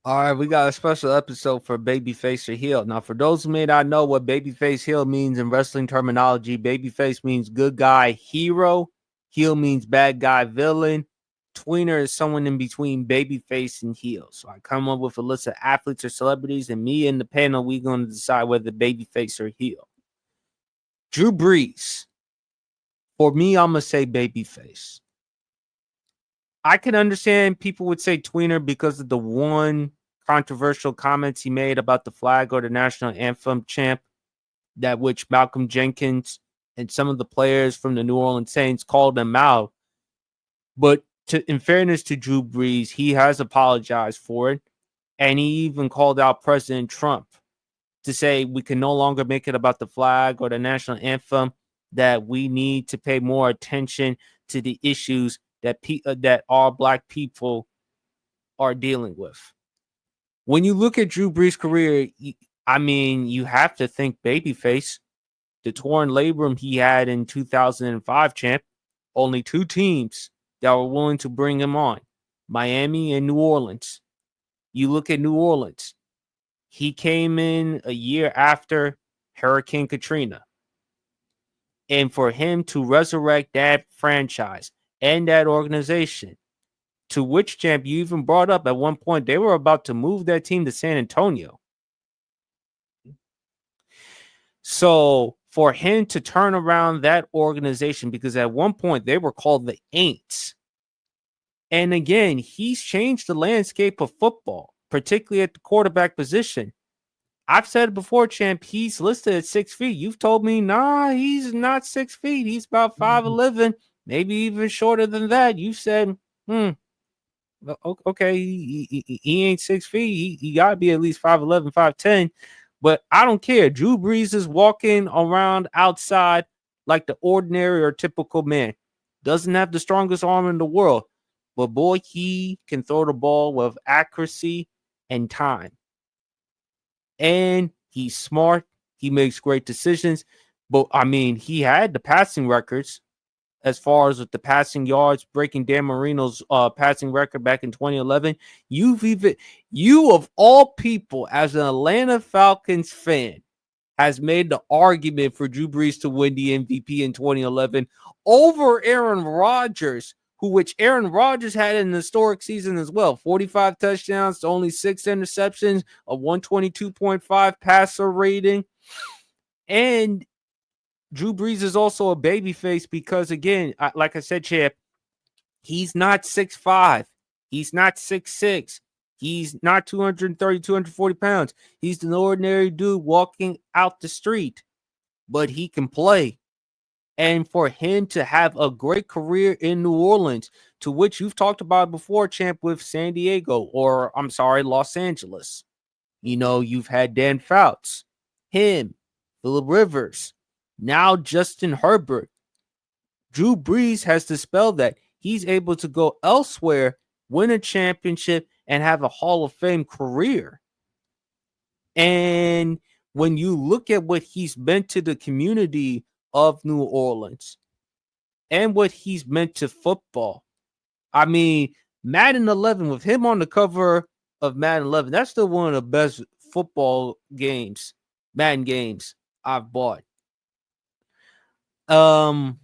All right, we got a special episode for Babyface or Heel. Now, for those who may not know what Babyface Heel means in wrestling terminology, Babyface means good guy, hero. Heel means bad guy, villain. Tweener is someone in between Babyface and Heel. So I come up with a list of athletes or celebrities, and me and the panel, we're going to decide whether Babyface or Heel. Drew Brees. For me, I'm going to say Babyface. I can understand people would say tweener because of the one controversial comments he made about the flag or the national anthem champ, that which Malcolm Jenkins and some of the players from the New Orleans Saints called him out. But in fairness to Drew Brees, he has apologized for it. And he even called out President Trump to say we can no longer make it about the flag or the national anthem, that we need to pay more attention to the issues that all Black people are dealing with. When you look at Drew Brees' career, you have to think Babyface, the torn labrum he had in 2005, champ. Only two teams that were willing to bring him on, Miami and New Orleans. You look at New Orleans. He came in a year after Hurricane Katrina. And for him to resurrect that franchise and that organization, to which, champ, you even brought up at one point, they were about to move that team to San Antonio. So for him to turn around that organization, because at one point they were called the Aints. And again, he's changed the landscape of football, particularly at the quarterback position. I've said it before, champ, he's listed at 6 feet. You've told me, nah, he's not 6 feet. He's about 5'11", maybe even shorter than that. You said, okay, he ain't 6 feet. He got to be at least 5'11", 5'10". But I don't care. Drew Brees is walking around outside like the ordinary or typical man. Doesn't have the strongest arm in the world. But boy, he can throw the ball with accuracy and time. And he's smart. He makes great decisions. But, he had the passing records as far as with the passing yards, breaking Dan Marino's passing record back in 2011. You of all people, as an Atlanta Falcons fan, has made the argument for Drew Brees to win the MVP in 2011 over Aaron Rodgers, which Aaron Rodgers had an historic season as well. 45 touchdowns to only 6 interceptions, a 122.5 passer rating. And Drew Brees is also a babyface because, again, like I said, champ, he's not 6'5". He's not 6'6". He's not 230, 240 pounds. He's an ordinary dude walking out the street, but he can play. And for him to have a great career in New Orleans, to which you've talked about before, champ, with San Diego, or Los Angeles. You've had Dan Fouts, him, Phillip Rivers, now Justin Herbert. Drew Brees has dispelled that. He's able to go elsewhere, win a championship, and have a Hall of Fame career. And when you look at what he's meant to the community of New Orleans and what he's meant to football, Madden 11, with him on the cover of Madden 11, that's still one of the best football games, Madden games I've bought. I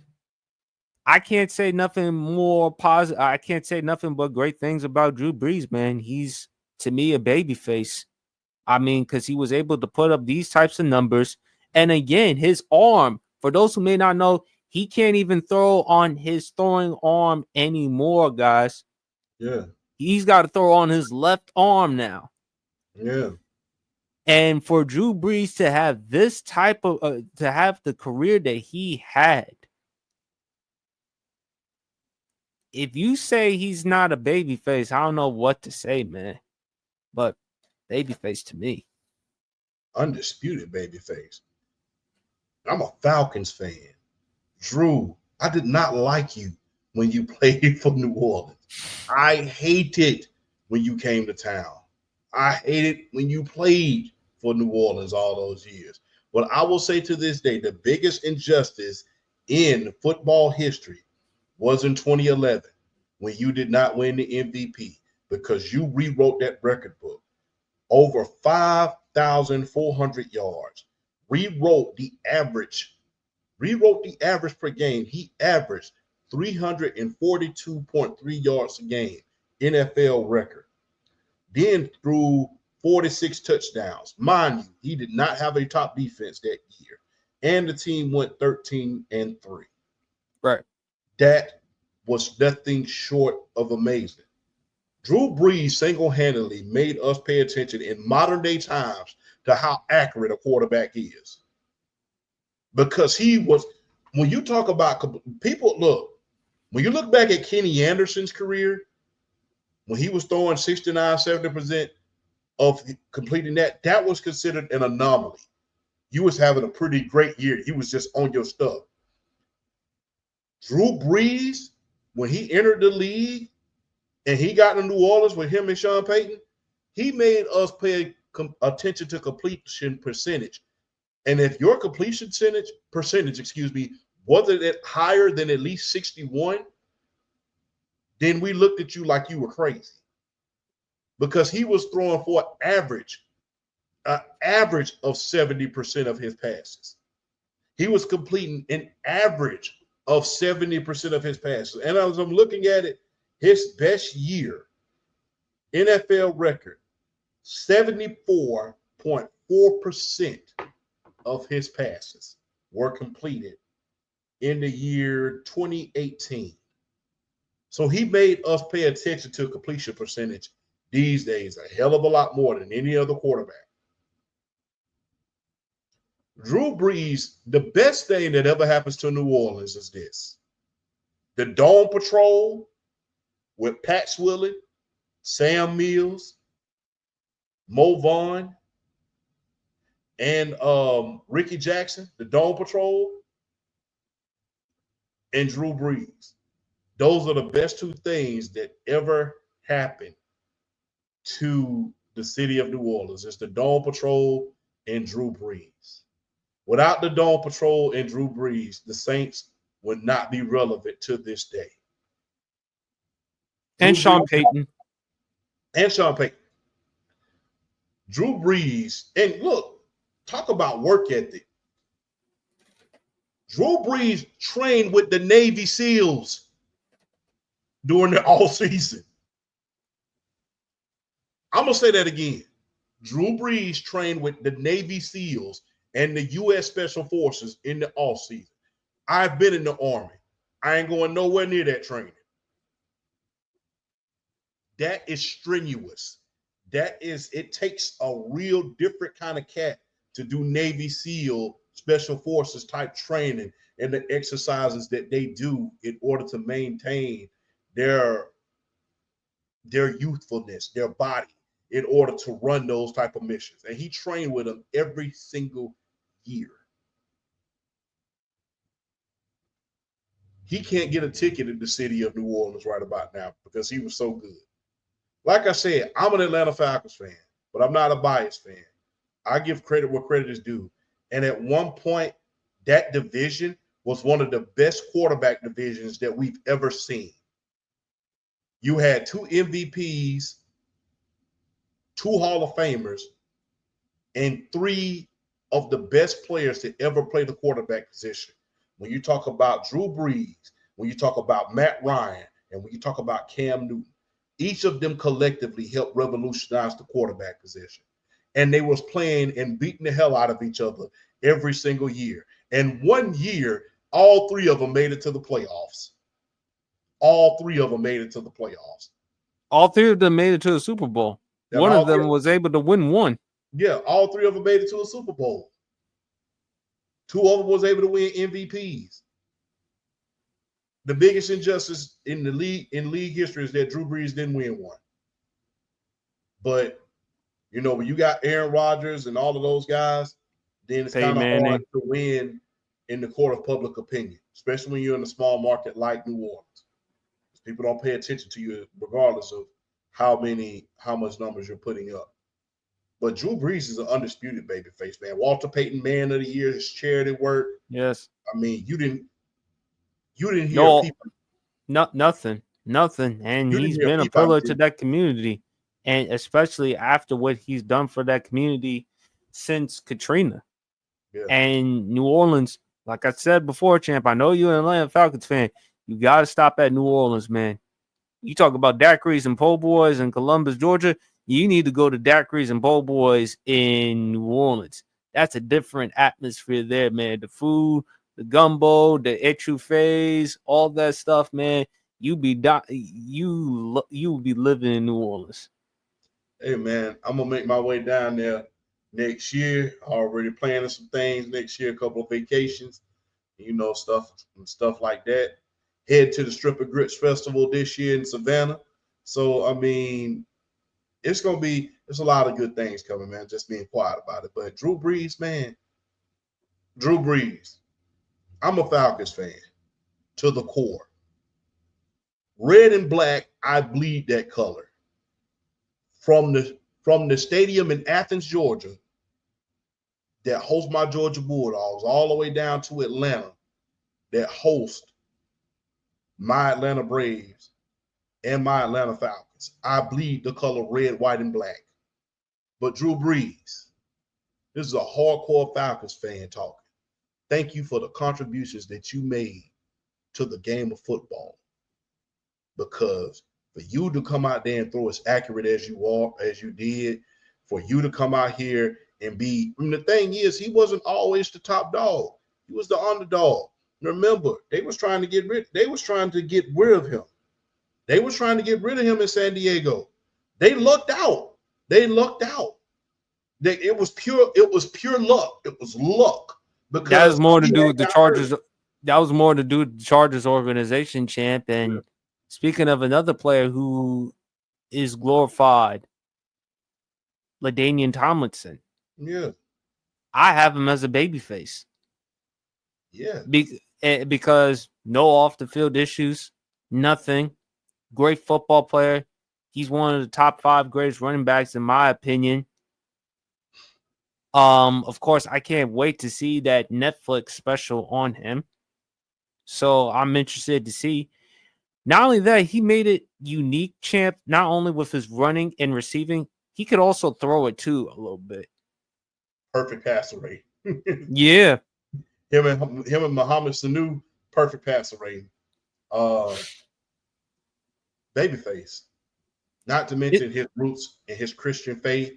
can't say nothing more positive. I can't say nothing but great things about Drew Brees, man. He's, to me, a babyface. Because he was able to put up these types of numbers. And again, his arm, for those who may not know, he can't even throw on his throwing arm anymore, guys. Yeah. He's got to throw on his left arm now. Yeah. And for Drew Brees to have this type of, to have the career that he had, if you say he's not a babyface, I don't know what to say, man. But babyface to me. Undisputed babyface. I'm a Falcons fan. Drew, I did not like you when you played for New Orleans. I hated when you came to town. I hated when you played for New Orleans all those years. But I will say to this day, the biggest injustice in football history was in 2011 when you did not win the MVP because you rewrote that record book. over 5,400 yards. Rewrote the average per game. He averaged 342.3 yards a game, NFL record. Then threw 46 touchdowns. Mind you, he did not have a top defense that year. And the team went 13-3. Right. That was nothing short of amazing. Drew Brees single-handedly made us pay attention in modern day times to how accurate a quarterback is. Because he was, when you talk about people, look, when you look back at Kenny Anderson's career, when he was throwing 69, 70% of completing that was considered an anomaly. You was having a pretty great year. You was just on your stuff. Drew Brees, when he entered the league and he got to New Orleans with him and Sean Payton, he made us pay attention to completion percentage. And if your completion percentage, wasn't it higher than at least 61, then we looked at you like you were crazy. Because he was throwing for an average of 70% of his passes. He was completing an average of 70% of his passes. And as I'm looking at it, his best year, NFL record, 74.4% of his passes were completed in the year 2018. So he made us pay attention to completion percentage these days a hell of a lot more than any other quarterback. Drew Brees, the best thing that ever happens to New Orleans is this. The Dome Patrol with Pat Swilly, Sam Mills, Mo Vaughn, and Ricky Jackson, the Dome Patrol, and Drew Brees. Those are the best two things that ever happened to the city of New Orleans. It's the Dome Patrol and Drew Brees. Without the Dome Patrol and Drew Brees, the Saints would not be relevant to this day. And Sean Payton. And Sean Payton. Drew Brees, and look, talk about work ethic. Drew Brees trained with the Navy SEALs during the all season. I'm going to say that again. Drew Brees trained with the Navy SEALs and the U.S. Special Forces in the off season. I've been in the Army. I ain't going nowhere near that training. That is strenuous. It takes a real different kind of cat to do Navy SEAL Special Forces type training and the exercises that they do in order to maintain their youthfulness, their body, in order to run those type of missions. And he trained with them every single year. He can't get a ticket in the city of New Orleans right about now because he was so good. Like I said, I'm an Atlanta Falcons fan, but I'm not a biased fan. I give credit where credit is due. And at one point, that division was one of the best quarterback divisions that we've ever seen. You had 2 MVPs, 2 Hall of Famers, and 3 of the best players to ever play the quarterback position. When you talk about Drew Brees, when you talk about Matt Ryan, and when you talk about Cam Newton, each of them collectively helped revolutionize the quarterback position. And they was playing and beating the hell out of each other every single year. And one year, all 3 of them made it to the playoffs. All 3 of them made it to the playoffs. All 3 of them made it to a Super Bowl. And one of them was able to win one. Yeah, all 3 of them made it to a Super Bowl. 2 of them was able to win MVPs. The biggest injustice in the league history is that Drew Brees didn't win one. But you know, when you got Aaron Rodgers and all of those guys, then it's kind of hard to win in the court of public opinion, especially when you're in a small market like New Orleans. People don't pay attention to you regardless of how much numbers you're putting up. But Drew Brees is an undisputed babyface, man. Walter Payton Man of the Year, his charity work. Yes. I mean, you didn't hear people. Nothing. And he's been a pillar to that community. and especially after what he's done for that community since Katrina. Yeah. And New Orleans, like I said before, champ, I know you're an Atlanta Falcons fan. You got to stop at New Orleans, man. You talk about daiquiris and po' boys in Columbus, Georgia. You need to go to daiquiris and po' boys in New Orleans. That's a different atmosphere there, man. The food, the gumbo, the etouffees, all that stuff, man. You be living in New Orleans. Hey man, I'm gonna make my way down there next year. Already planning some things next year, a couple of vacations, stuff like that. Head to the Strip of Grits Festival this year in Savannah. So I mean, it's a lot of good things coming, man. Just being quiet about it. But Drew Brees, man, Drew Brees. I'm a Falcons fan to the core. Red and black, I bleed that color. From the stadium in Athens, Georgia, that hosts my Georgia Bulldogs, all the way down to Atlanta, that host my Atlanta Braves and my Atlanta Falcons. I bleed the color red, white, and black. But Drew Brees, this is a hardcore Falcons fan talking. Thank you for the contributions that you made to the game of football. Because for you to come out there and throw as accurate as you did, for you to come out here and be, I mean, the thing is, he wasn't always the top dog. He was the underdog. Remember, they was trying to get rid of him. They was trying to get rid of him in San Diego. They lucked out. It was pure luck. It was luck. Because that was more to do with the Chargers. That was more to do with the Chargers organization, champ. And speaking of another player who is glorified, LaDainian Tomlinson. Yeah. I have him as a babyface. Yeah. Because no off the field issues, nothing. Great football player. He's one of the top 5 greatest running backs, in my opinion. Of course, I can't wait to see that Netflix special on him. So I'm interested to see. Not only that, he made it unique, champ, not only with his running and receiving, he could also throw it too a little bit. Perfect passer rate. Yeah. Him and Muhammad Sanu, perfect passer rate. Babyface. Not to mention his roots and his Christian faith,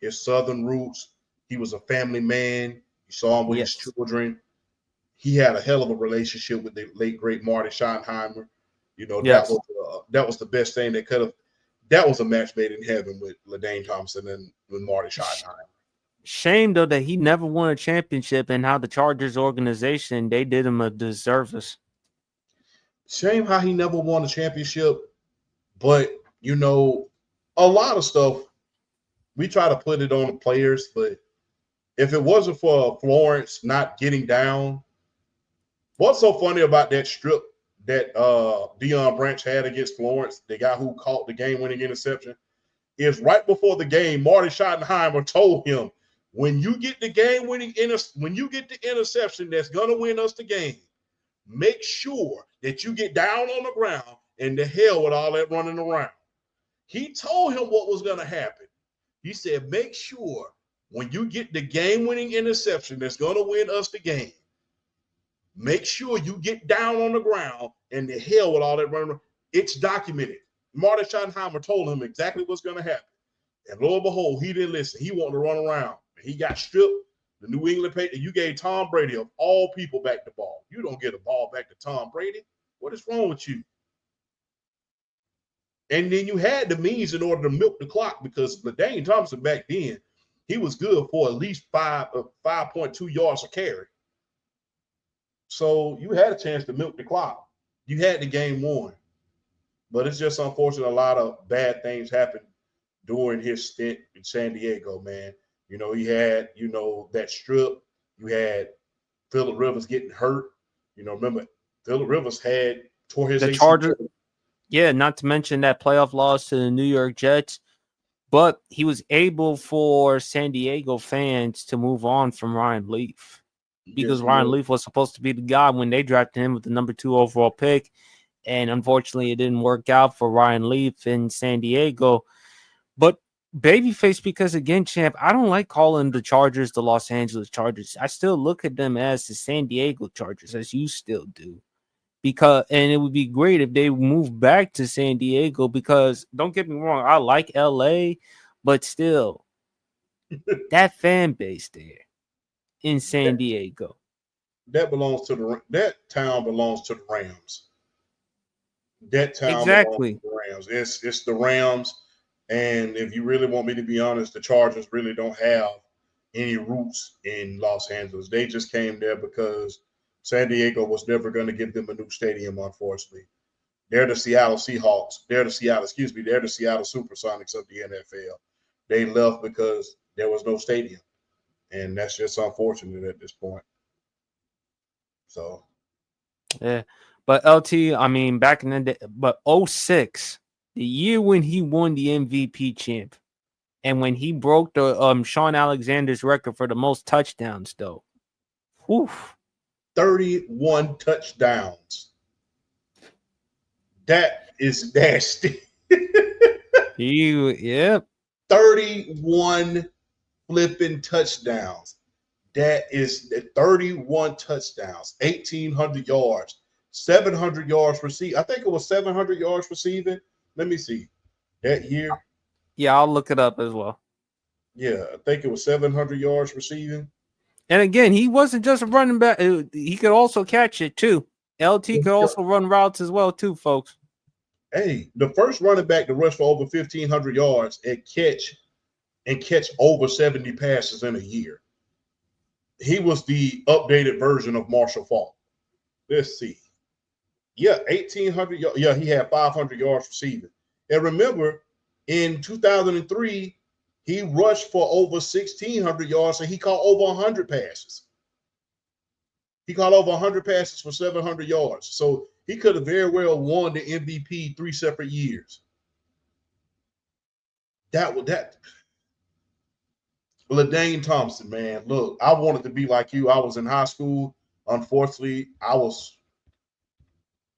his Southern roots. He was a family man. You saw him with his children. He had a hell of a relationship with the late great Marty Schottenheimer. That was the best thing that could have. That was a match made in heaven with LaDainian Thompson and with Marty Schottenheimer. Shame though that he never won a championship, and how the Chargers organization, they did him a disservice. Shame how he never won a championship, but a lot of stuff we try to put it on the players, but if it wasn't for Florence not getting down, what's so funny about that strip that Deion Branch had against Florence, the guy who caught the game-winning interception, is right before the game, Marty Schottenheimer told him, when you get the interception that's gonna win us the game, make sure that you get down on the ground and the hell with all that running around. He told him what was gonna happen. He said, make sure when you get the game-winning interception that's gonna win us the game, make sure you get down on the ground and the hell with all that running. It's documented. Marty Schottenheimer told him exactly what's going to happen. And lo and behold, he didn't listen. He wanted to run around. He got stripped. The New England Patriots, you gave Tom Brady, of all people, back the ball. You don't get a ball back to Tom Brady. What is wrong with you? And then you had the means in order to milk the clock, because LaDainian Thompson back then, he was good for at least 5.2 yards a carry. So you had a chance to milk the clock. You had the game won. But it's just unfortunate a lot of bad things happened during his stint in San Diego, man. He had, that strip. You had Phillip Rivers getting hurt. Remember, Phillip Rivers tore his Chargers. Yeah, not to mention that playoff loss to the New York Jets. But he was able for San Diego fans to move on from Ryan Leaf. Because Ryan Leaf was supposed to be the guy when they drafted him with the number 2 overall pick. And unfortunately, it didn't work out for Ryan Leaf in San Diego. But Babyface, because again, champ, I don't like calling the Chargers the Los Angeles Chargers. I still look at them as the San Diego Chargers, as you still do. Because and it would be great if they move back to San Diego, because don't get me wrong, I like LA, but still that fan base there in San Diego. That belongs to that town belongs to the Rams. That town belongs to Exactly. the Rams. It's the Rams. And if you really want me to be honest, the Chargers really don't have any roots in Los Angeles. They just came there because San Diego was never going to give them a new stadium, unfortunately. They're the Seattle Seahawks. They're the Seattle Supersonics of the NFL. They left because there was no stadium. And that's just unfortunate at this point. So Yeah. But LT, I mean, back in the day, but '06, the year when he won the MVP champ, and when he broke the Sean Alexander's record for the most touchdowns, though. Whew. 31 touchdowns. That is nasty. Yeah. 31 flipping touchdowns. That is 31 touchdowns, 1,800 yards, 700 yards receiving. I think it was 700 yards receiving. Let me see. That year. Yeah, I'll look it up as well. Yeah, I think it was 700 yards receiving. And again, he wasn't just a running back. He could also catch it, too. LT could also run routes as well, too, folks. Hey, the first running back to rush for over 1,500 yards and catch over 70 passes in a year. He was the updated version of Marshall Faulk. Let's see. Yeah, 1,800. Yeah, he had 500 yards receiving. And remember, in 2003, he rushed for over 1,600 yards and he caught over 100 passes. He caught over 100 passes for 700 yards. So he could have very well won the MVP 3 separate years. That LaDainian Tomlinson, man. Look, I wanted to be like you. I was in high school. Unfortunately, I was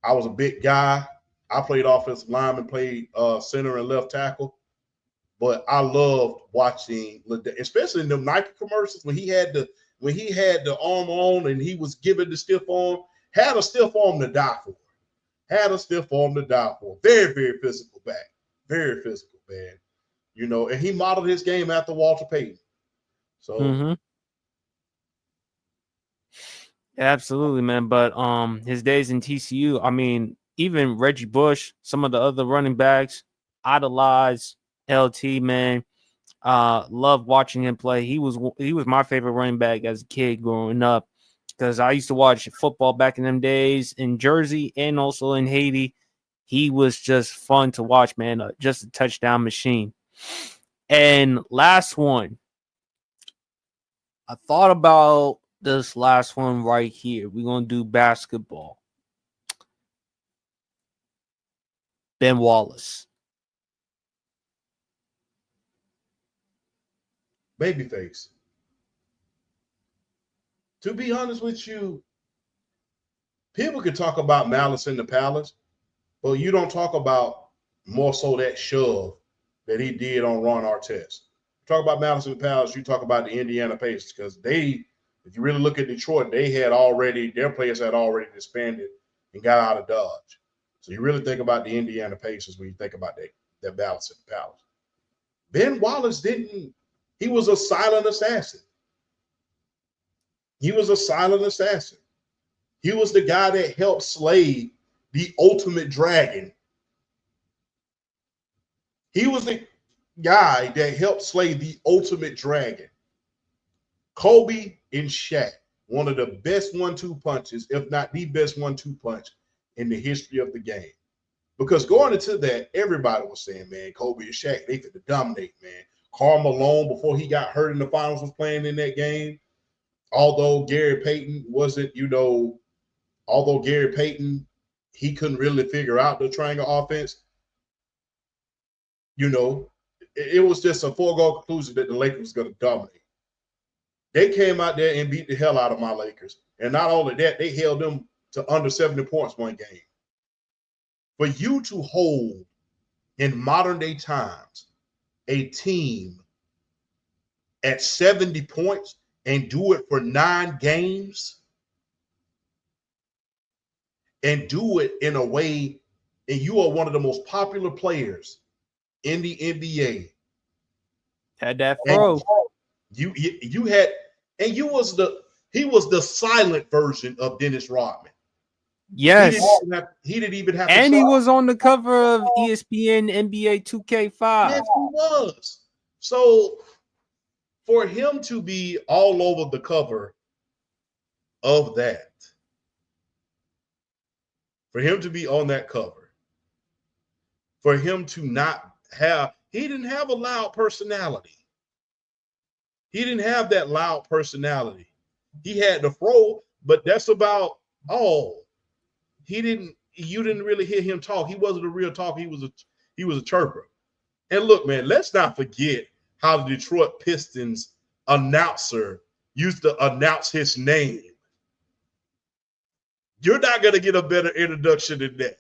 a big guy. I played offensive lineman, played center and left tackle. But I loved watching, especially in the Nike commercials when he had the arm on and he was giving the stiff arm. Had a stiff arm to die for. Had a stiff arm to die for. Very, very physical back. Very physical, man. You know, and he modeled his game after Walter Payton. So Absolutely, man. But his days in TCU, I mean, even Reggie Bush, some of the other running backs, idolize LT, man. Love watching him play. He was my favorite running back as a kid growing up, because I used to watch football back in them days in Jersey and also in Haiti. He was just fun to watch, man. Just a touchdown machine. And last one, I thought about this last one right here. We're going to do basketball. Ben Wallace. Babyface. To be honest with you, people could talk about Malice in the Palace, but you don't talk about more so that shove that he did on Ron Artest. Talk about Malice in the Palace, you talk about the Indiana Pacers, because if you really look at Detroit, their players had already disbanded and got out of Dodge. So you really think about the Indiana Pacers when you think about that Malice in the Palace. Ben Wallace he was a silent assassin. He was a silent assassin. He was the guy that helped slay the ultimate dragon. He was the guy that helped slay the ultimate dragon. Kobe and Shaq, one of the best 1-2 punches, if not the best 1-2 punch in the history of the game. Because going into that, everybody was saying, man, Kobe and Shaq, they could dominate, man. Karl Malone, before he got hurt in the finals, was playing in that game. Although Gary Payton, he couldn't really figure out the triangle offense. You know, it was just a foregone conclusion that the Lakers was going to dominate. They came out there and beat the hell out of my Lakers. And not only that, they held them to under 70 points one game. For you to hold in modern day times a team at 70 points and do it for 9 games and do it in a way, and you are one of the most popular players in the NBA. Had that And fro. you had, and he was the silent version of Dennis Rodman. Yes. He didn't even have And to he try. was on the cover of ESPN NBA 2K5. Yes, he was. So for him to be all over the cover of that, for him to be on that cover, for him to not have, he didn't have a loud personality. He didn't have that loud personality. He had the fro, but that's about all. You didn't really hear him talk. He wasn't a real talker. He was a chirper. And look, man, let's not forget how the Detroit Pistons announcer used to announce his name. You're not going to get a better introduction than that.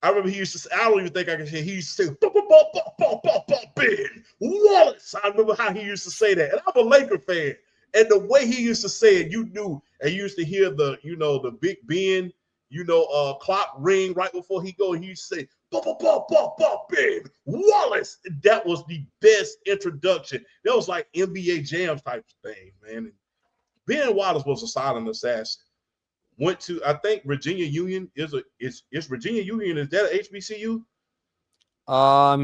I remember he used to say, I don't even think I can say, he used to say, Ben Wallace. I remember how he used to say that. And I'm a Laker fan. And the way he used to say it, you knew, and you used to hear the, the Big Ben, clock ring right before he go. And he used to say, Ben Wallace. That was the best introduction. That was like NBA Jam type thing, man. And Ben Wallace was a silent assassin. Went to, I think Virginia Union is Virginia Union, is that a HBCU?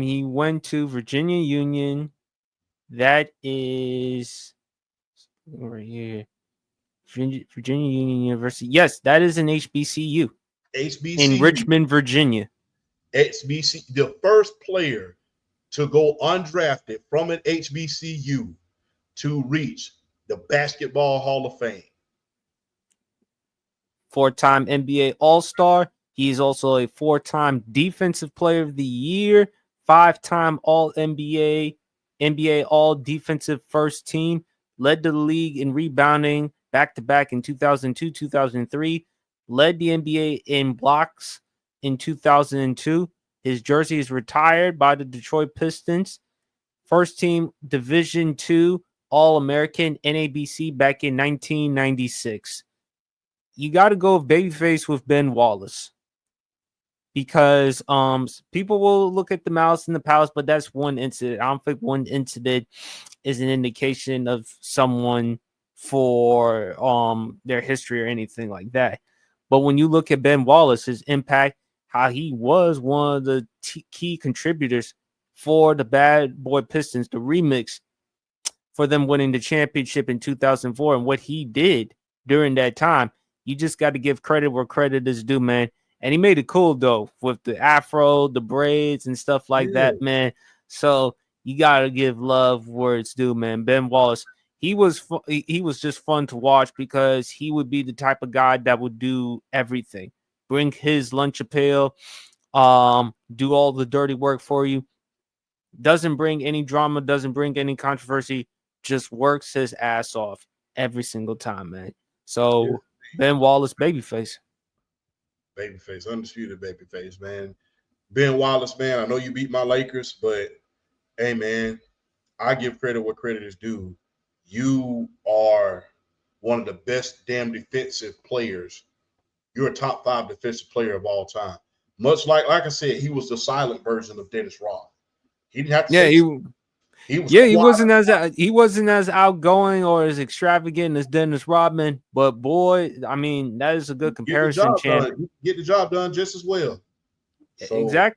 He went to Virginia Union. That is right here. Virginia Union University. Yes, that is an HBCU. In Richmond, Virginia. HBC, the first player to go undrafted from an HBCU to reach the Basketball Hall of Fame. 4-time NBA All-Star. He's also a 4-time Defensive Player of the Year, 5-time All-NBA, NBA All-Defensive First Team, led the league in rebounding back-to-back in 2002, 2003, led the NBA in blocks in 2002. His jersey is retired by the Detroit Pistons. First team Division II All-American NABC back in 1996. You got to go with Babyface with Ben Wallace, because people will look at the Malice in the Palace, but that's one incident. I don't think one incident is an indication of someone for their history or anything like that. But when you look at Ben Wallace, his impact, how he was one of the key contributors for the Bad Boy Pistons, the remix for them winning the championship in 2004, and what he did during that time. You just got to give credit where credit is due, man. And he made it cool, though, with the afro, the braids, and stuff like that, man. So you got to give love where it's due, man. Ben Wallace, he was just fun to watch, because he would be the type of guy that would do everything. Bring his lunch appeal, do all the dirty work for you. Doesn't bring any drama, doesn't bring any controversy, just works his ass off every single time, man. So Ben Wallace, Babyface. Babyface, undisputed Babyface, man. Ben Wallace, man, I know you beat my Lakers, but hey, man, I give credit where credit is due. You are one of the best damn defensive players. You're a top 5 defensive player of all time. Much like I said, he was the silent version of Dennis Rodman. He didn't have to say he wasn't as outgoing or as extravagant as Dennis Rodman, but boy, I mean, that is a good comparison, champ. Get the job done just as well. So, exactly.